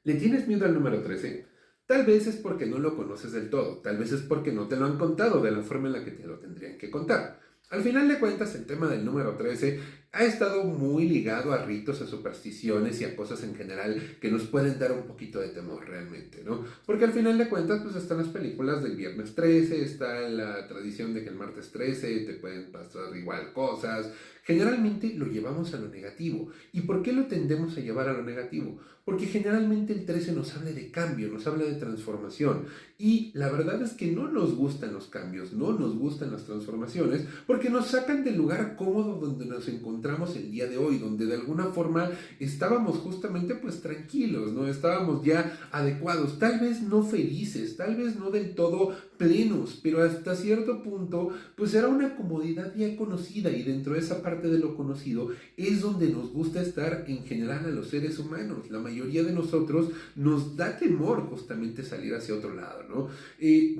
¿Le tienes miedo al número 13? Tal vez es porque no lo conoces del todo, tal vez es porque no te lo han contado de la forma en la que te lo tendrían que contar. Al final de cuentas, el tema del número 13 ha estado muy ligado a ritos, a supersticiones y a cosas en general que nos pueden dar un poquito de temor realmente, ¿no? Porque al final de cuentas, pues están las películas del viernes 13, está la tradición de que el martes 13 te pueden pasar igual cosas. Generalmente lo llevamos a lo negativo. ¿Y por qué lo tendemos a llevar a lo negativo? Porque generalmente el 13 nos habla de cambio, nos habla de transformación. Y la verdad es que no nos gustan los cambios, no nos gustan las transformaciones, porque nos sacan del lugar cómodo donde nos encontramos el día de hoy, donde de alguna forma estábamos justamente pues tranquilos, ¿no? Estábamos ya adecuados, tal vez no felices, tal vez no del todo plenos, pero hasta cierto punto pues era una comodidad ya conocida y dentro de esa parte de lo conocido es donde nos gusta estar en general a los seres humanos. La mayoría de nosotros nos da temor justamente salir hacia otro lado, ¿no?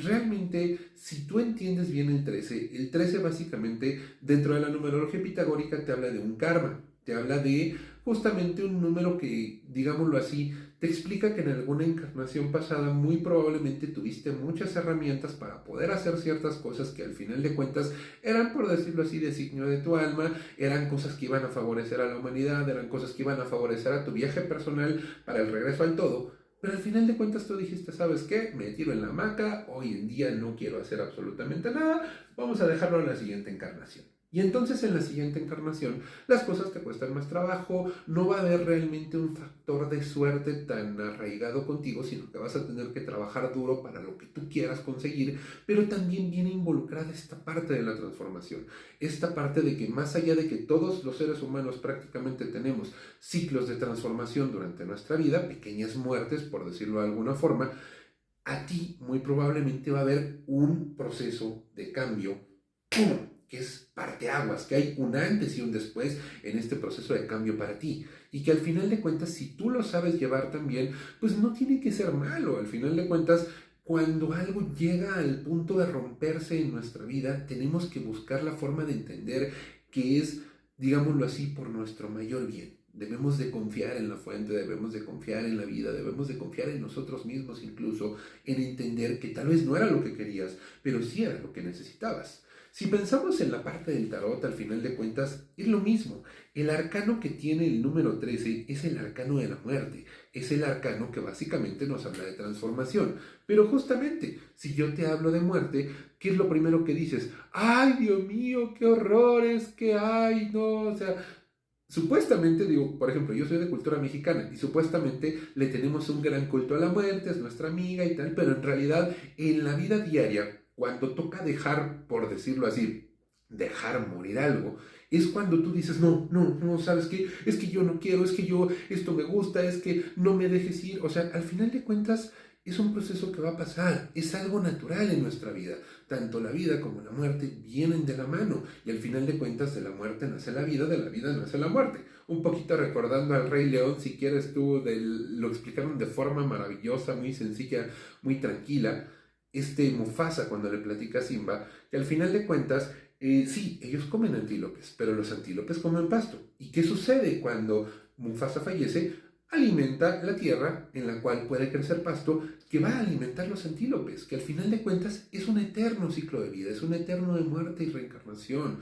Realmente, si tú entiendes bien el 13 básicamente dentro de la numerología pitagórica te habla de un karma, te habla de justamente un número que, digámoslo así, te explica que en alguna encarnación pasada muy probablemente tuviste muchas herramientas para poder hacer ciertas cosas que al final de cuentas eran, por decirlo así, designio de tu alma, eran cosas que iban a favorecer a la humanidad, eran cosas que iban a favorecer a tu viaje personal para el regreso al todo. Pero al final de cuentas tú dijiste, ¿sabes qué? Me tiro en la hamaca, hoy en día no quiero hacer absolutamente nada, vamos a dejarlo en la siguiente encarnación. Y entonces en la siguiente encarnación las cosas te cuestan más trabajo, no va a haber realmente un factor de suerte tan arraigado contigo, sino que vas a tener que trabajar duro para lo que tú quieras conseguir, pero también viene involucrada esta parte de la transformación, esta parte de que más allá de que todos los seres humanos prácticamente tenemos ciclos de transformación durante nuestra vida, pequeñas muertes, por decirlo de alguna forma, a ti muy probablemente va a haber un proceso de cambio ¡pum! Que es parteaguas, que hay un antes y un después en este proceso de cambio para ti. Y que al final de cuentas, si tú lo sabes llevar también, pues no tiene que ser malo. Al final de cuentas, cuando algo llega al punto de romperse en nuestra vida, tenemos que buscar la forma de entender que es, digámoslo así, por nuestro mayor bien. Debemos de confiar en la fuente, debemos de confiar en la vida, debemos de confiar en nosotros mismos incluso, en entender que tal vez no era lo que querías, pero sí era lo que necesitabas. Si pensamos en la parte del tarot, al final de cuentas, es lo mismo. El arcano que tiene el número 13 es el arcano de la muerte. Es el arcano que básicamente nos habla de transformación. Pero justamente, si yo te hablo de muerte, ¿qué es lo primero que dices? ¡Ay, Dios mío, qué horrores que hay! No, o sea, supuestamente, digo, por ejemplo, yo soy de cultura mexicana y supuestamente le tenemos un gran culto a la muerte, es nuestra amiga y tal, pero en realidad en la vida diaria, cuando toca dejar, por decirlo así, dejar morir algo, es cuando tú dices, no, no, no, ¿sabes qué? Es que yo no quiero, es que yo, esto me gusta, es que no me dejes ir. O sea, al final de cuentas, es un proceso que va a pasar, es algo natural en nuestra vida. Tanto la vida como la muerte vienen de la mano y al final de cuentas de la muerte nace la vida, de la vida nace la muerte. Un poquito recordando al Rey León, si quieres tú, lo explicaron de forma maravillosa, muy sencilla, muy tranquila. Mufasa cuando le platica a Simba, que al final de cuentas, sí, ellos comen antílopes, pero los antílopes comen pasto. ¿Y qué sucede cuando Mufasa fallece? Alimenta la tierra en la cual puede crecer pasto que va a alimentar los antílopes, que al final de cuentas es un eterno ciclo de vida, es un eterno de muerte y reencarnación.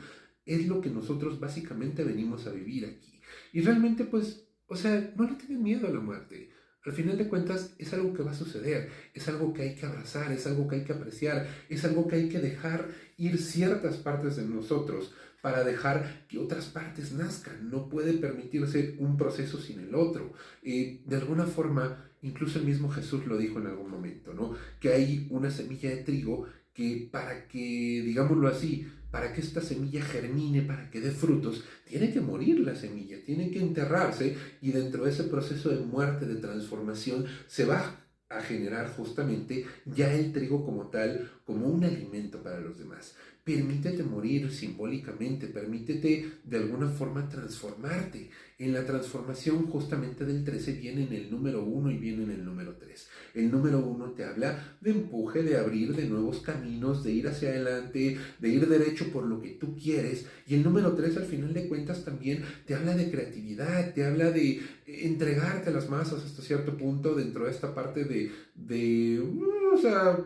Es lo que nosotros básicamente venimos a vivir aquí. Y realmente, pues, o sea, no le tengan miedo a la muerte. Al final de cuentas es algo que va a suceder, es algo que hay que abrazar, es algo que hay que apreciar, es algo que hay que dejar ir ciertas partes de nosotros para dejar que otras partes nazcan. No puede permitirse un proceso sin el otro. De alguna forma, incluso el mismo Jesús lo dijo en algún momento, ¿no? Que hay una semilla de trigo que para que, digámoslo así, para que esta semilla germine, para que dé frutos, tiene que morir la semilla, tiene que enterrarse y dentro de ese proceso de muerte, de transformación, se va a generar justamente ya el trigo como tal, como un alimento para los demás. Permítete morir simbólicamente, permítete de alguna forma transformarte. En la transformación justamente del 13 viene en el número 1 y viene en el número 3. El número 1 te habla de empuje, de abrir de nuevos caminos, de ir hacia adelante, de ir derecho por lo que tú quieres. Y el número 3 al final de cuentas también te habla de creatividad, te habla de entregarte a las masas hasta cierto punto dentro de esta parte o sea,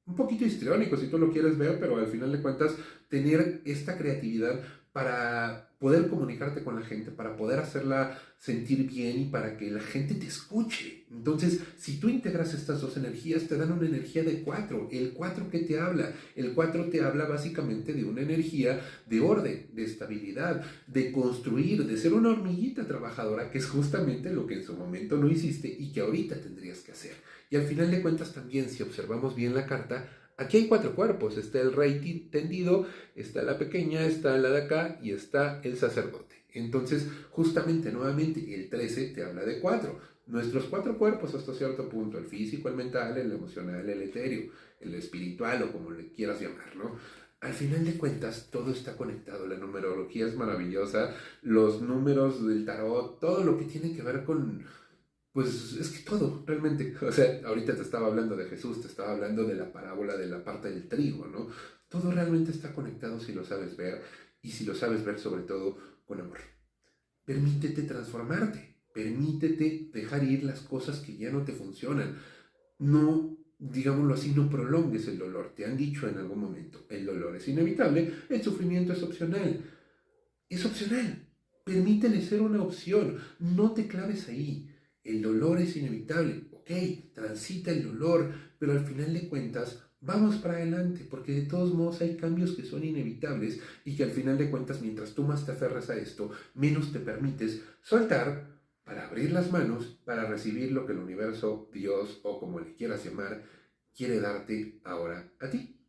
un poquito histriónico si tú lo quieres ver, pero al final de cuentas tener esta creatividad para poder comunicarte con la gente, para poder hacerla sentir bien y para que la gente te escuche. Entonces, si tú integras estas dos energías, te dan una energía de 4. ¿El 4 qué te habla? El 4 te habla básicamente de una energía de orden, de estabilidad, de construir, de ser una hormiguita trabajadora, que es justamente lo que en su momento no hiciste y que ahorita tendrías que hacer. Y al final de cuentas también, si observamos bien la carta, aquí hay 4 cuerpos. Está el rey tendido, está la pequeña, está la de acá y está el sacerdote. Entonces, justamente, nuevamente, el 13 te habla de 4. Nuestros 4 cuerpos hasta cierto punto, el físico, el mental, el emocional, el etéreo, el espiritual o como le quieras llamar, ¿no? Al final de cuentas, todo está conectado. La numerología es maravillosa, los números del tarot, todo lo que tiene que ver con, pues es que todo, realmente. O sea, ahorita te estaba hablando de Jesús, te estaba hablando de la parábola de la parte del trigo, ¿no? Todo realmente está conectado si lo sabes ver y si lo sabes ver sobre todo con amor. Permítete transformarte, permítete dejar ir las cosas que ya no te funcionan. No, digámoslo así, no prolongues el dolor. Te han dicho en algún momento, el dolor es inevitable, el sufrimiento es opcional. Es opcional. Permítele ser una opción. No te claves ahí. El dolor es inevitable. Ok, transita el dolor, pero al final de cuentas, vamos para adelante, porque de todos modos hay cambios que son inevitables y que al final de cuentas, mientras tú más te aferras a esto, menos te permites soltar para abrir las manos, para recibir lo que el universo, Dios o como le quieras llamar, quiere darte ahora a ti.